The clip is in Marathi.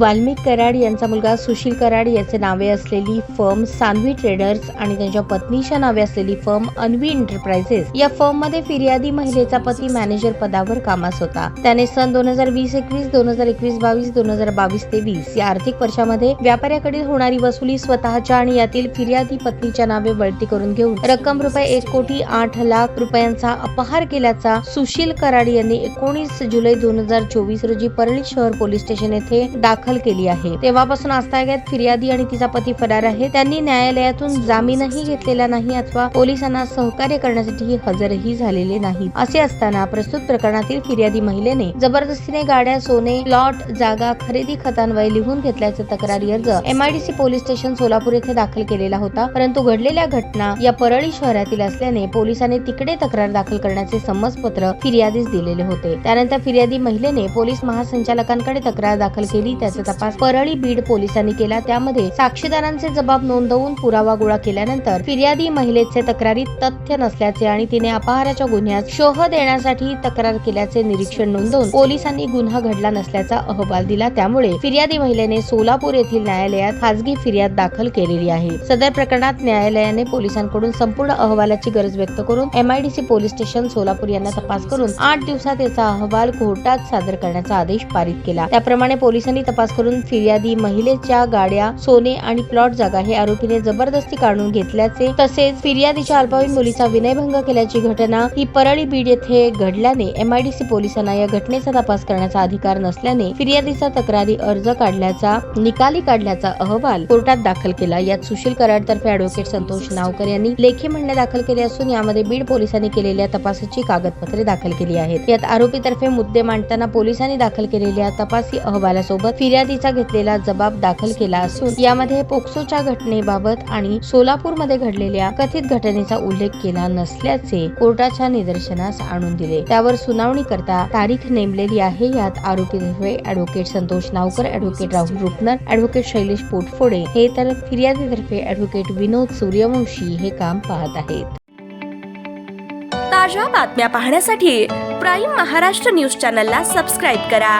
वाल्मिक कराड यांचा मुलगा सुशील कराड याचे नावे असलेली फर्म सान्वी ट्रेडर्स आणि त्यांच्या पत्नीच्या नावे असलेली फर्म अन्वी एंटरप्राइजेस या फर्म मध्ये फिर्यादी महिलेचा पती मॅनेजर पदावर कामास होता. त्याने सन 2020-21, 2021-22, 2022-23 या आर्थिक वर्षामध्ये व्यापाऱ्याकडील होणारी वसुली स्वतःच्या आणि यातील फिर्यादी पत्नीच्या नावे वळती करून घेऊन रक्कम ₹1,08,00,000 रुपयांचा अपहार केल्याचा सुशील कराड यांनी 19 जुलै 2024 रोजी परळी शहर पोलीस स्टेशन येथे दाखल केली आहे. तेव्हापासून आजतागायत फिर्यादी आणि तिचा पती फरार आहे. त्यांनी न्यायालयातून जामीनही घेतलेला नाही अथवा पोलिसांना सहकार्य करण्यासाठी हजरही झालेले नाही. असे असताना प्रस्तुत प्रकरणातील फिर्यादी महिलेने जबरदस्तीने गाड्या, सोने, प्लॉट, जागा, खरेदी खतान्वये लिहून घेतल्याचा तक्रारी अर्ज MIDC पोलीस स्टेशन सोलापूर येथे दाखल केलेला होता. परंतु घडलेल्या घटना या परळी शहरातील असल्याने पोलिसांनी तिकडे तक्रार दाखल करण्याचे समजपत्र फिर्यादीस दिलेले होते. त्यानंतर फिर्यादी महिलेने पोलीस महासंचालकांकडे तक्रार दाखल केली. त्याचा तपास परळी बीड पोलिसांनी केला. त्यामध्ये साक्षीदारांचे जबाब नोंदवून पुरावा गोळा केल्यानंतर फिर्यादी महिलेचे तक्रारीत तथ्य नसल्याचे आणि तिने अपहाराच्या गुन्ह्यात शोध देण्यासाठी तक्रार केल्याचे निरीक्षण नोंदवून पोलिसांनी गुन्हा घडला नसल्याचा अहवाल दिला. त्यामुळे फिर्यादी महिलेने सोलापूर येथील न्यायालयात खासगी फिर्याद दाखल केलेली आहे. सदर प्रकरणात न्यायालयाने पोलिसांकडून संपूर्ण अहवालाची गरज व्यक्त करून MIDC पोलीस स्टेशन सोलापूर यांना तपास करून 8 दिवसात याचा अहवाल कोर्टात सादर करण्याचा आदेश पारित केला. त्याप्रमाणे पोलिसांनी तपास करून फिर्यादी महिलेच्या गाड्या, सोने आणि प्लॉट जागा हे आरोपीने जबरदस्ती काढून घेतल्याचे तसेच फिर्यादीच्या अल्पवयीन मुलीचा विनयभंग केल्याची घटना ही परळी बीड येथे घडल्याने MIDC पोलिसांना या घटनेचा तपास करण्याचा अधिकार नसल्याने फिर्यादीचा तक्रारी अर्ज निकाली काढल्याचा अहवाल कोर्टात दाखल केला. यात सुशील कराड तर्फे ॲडव्होकेट संतोष नावकर यांनी लेखी म्हणणे दाखल केले असून यामध्ये बीड पोलिसांनी केलेल्या तपासाची कागदपत्रे दाखल केली आहेत. यात आरोपीतर्फे मुद्दे मांडताना पोलिसांनी दाखल केलेल्या तपासी अहवालासोबत फिर्यादीचा घेतलेला जबाब दाखल केला असून यामध्ये पोक्सोच्या घटनेबाबत आणि सोलापूरमध्ये घडलेल्या कथित घटनेचा उल्लेख केला नसल्याचे कोर्टाच्या निदर्शनास आणून दिले. त्यावर सुनावणी करता तारीख नेमलेली आहे. यात आरोपीतर्फे advocate Santosh Navkar, advocate Rahul Rupnar, advocate Shailesh Potphode हे तर फिर्यादीतर्फे ॲडव्होकेट विनोद सूर्यवंशी हे काम पाहत आहेत. ताज्या बातम्या पाहण्यासाठी प्राईम महाराष्ट्र न्यूज चॅनलला सबस्क्राईब करा.